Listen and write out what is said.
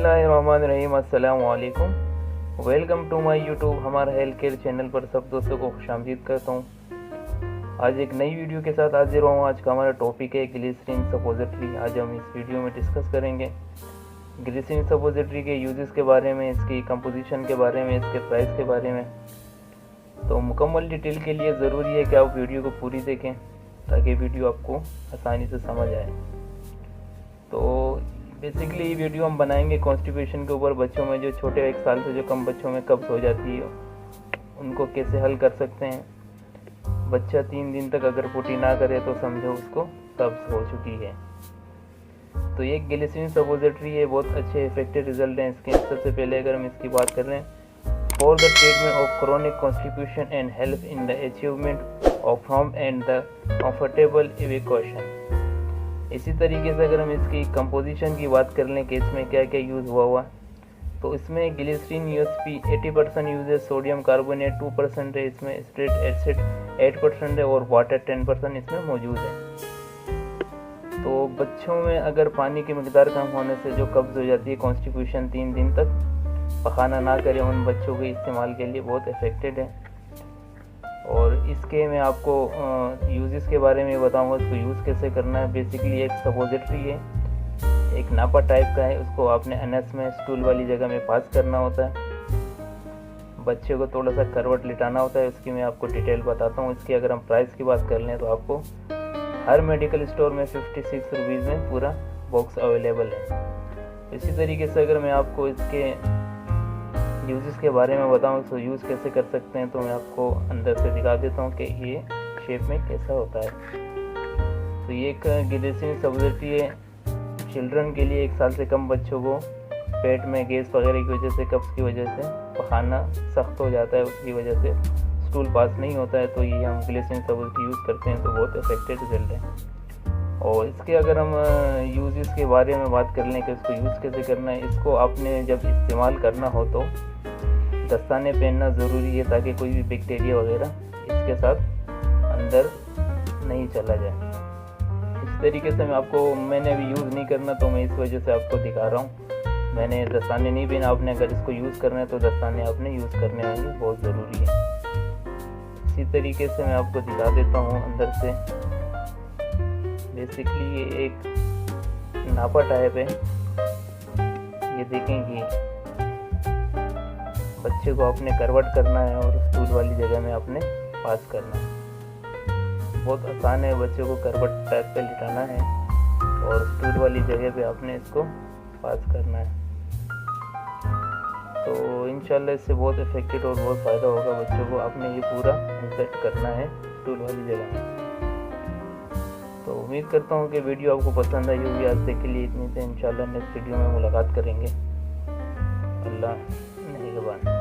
बिस्मिल्लाहिर्रहमानिर्रहीम। अस्सलाम वालेकुम। वेलकम टू माय यूट्यूब हमारा हेल्थ केयर चैनल पर सब दोस्तों को खुशामदीद करता हूँ। आज एक नई वीडियो के साथ हाजिर हूँ। आज का हमारा टॉपिक है ग्लिसरीन सपोजिटरी। आज हम इस वीडियो में डिस्कस करेंगे ग्लिसरीन सपोजिटरी के यूजेस के बारे में, इसकी कंपोजिशन के बारे में, इसके प्राइस के बारे में। तो मुकम्मल डिटेल के लिए ज़रूरी है कि आप वीडियो को पूरी देखें ताकि वीडियो आपको आसानी से समझ आए। तो बेसिकली ये वीडियो हम बनाएंगे कॉन्स्टिपेशन के ऊपर। बच्चों में जो छोटे 1 साल से जो कम बच्चों में कब्ज़ हो जाती है उनको कैसे हल कर सकते हैं। बच्चा 3 दिन तक अगर पोटी ना करे तो समझो उसको कब्ज़ हो चुकी है। तो ये ग्लिसरीन सपोजिटरी है, बहुत अच्छे इफेक्टिव रिजल्ट हैं इसके। सबसे पहले अगर हम इसकी बात कर रहे हैं, for the treatment of chronic constipation and help in the achievement of from and the comfortable evacuation. इसी तरीके से अगर हम इसकी कंपोजिशन की बात कर लें कि इसमें क्या क्या यूज़ हुआ तो इसमें ग्लिसरीन यूएसपी 80% यूज है, सोडियम कार्बोनेट 2% है, इसमें स्ट्रेट एसिड 8% है और वाटर 10% इसमें मौजूद है। तो बच्चों में अगर पानी की मकदार कम होने से जो कब्ज़ हो जाती है, कॉन्स्टिपेशन 3 दिन तक पखाना ना करें, उन बच्चों के इस्तेमाल के लिए बहुत इफेक्टिव है। और इसके मैं आपको यूजेस के बारे में बताऊंगा, इसको यूज़ कैसे करना है। बेसिकली एक सपोजिटरी है, एक नापा टाइप का है, उसको आपने अनस में स्टूल वाली जगह में पास करना होता है। बच्चे को थोड़ा सा करवट लिटाना होता है, उसकी मैं आपको डिटेल बताता हूँ। इसकी अगर हम प्राइस की बात कर लें तो आपको हर मेडिकल स्टोर में 56 रुपीज़ में पूरा बॉक्स अवेलेबल है। इसी तरीके से अगर मैं आपको इसके यूज़ के बारे में बताऊँ तो यूज़ कैसे कर सकते हैं, तो मैं आपको अंदर से दिखा देता हूँ कि ये शेप में कैसा होता है। तो ये एक ग्लिसरीन सपोजिटरी है चिल्ड्रन के लिए। 1 साल से कम बच्चों को पेट में गैस वगैरह की वजह से, कब्ज़ की वजह से पखाना सख्त हो जाता है, उसकी वजह से स्टूल पास नहीं होता है, तो ये हम ग्लिसरीन सपोजिटरी यूज़ करते हैं तो बहुत इफेक्टिव रिजल्ट है। और इसके अगर हम यूज़ के बारे में बात कर लें कि इसको यूज़ कैसे करना है, इसको आपने जब इस्तेमाल करना हो तो दस्ताने पहनना ज़रूरी है ताकि कोई भी बैक्टीरिया वगैरह इसके साथ अंदर नहीं चला जाए। इस तरीके से मैंने अभी यूज़ नहीं करना तो मैं इस वजह से आपको दिखा रहा हूँ। मैंने दस्ताने नहीं पहना, आपने अगर इसको यूज़ करना है तो दस्ताने आपने यूज़ करने होंगे, बहुत ज़रूरी है। इसी तरीके से मैं आपको दिखा देता हूँ अंदर से। बेसिकली ये एक नापा टाइप है, ये देखेंगे बच्चे को आपने करवट करना है और स्टूल वाली जगह में आपने पास करना है। बहुत आसान है, बच्चे को करवट टाइप पे लिटाना है और स्टूल वाली जगह पे आपने इसको पास करना है। तो इंशाल्लाह इससे बहुत इफेक्टिव और बहुत फ़ायदा होगा बच्चों को। आपने ये पूरा इंसर्ट करना है स्टूल वाली जगह में। तो उम्मीद करता हूँ कि वीडियो आपको पसंद आई होगी। आज तक के लिए इतनी से, इंशाल्लाह नेक्स्ट वीडियो में मुलाकात करेंगे। अल्लाह निगहबान।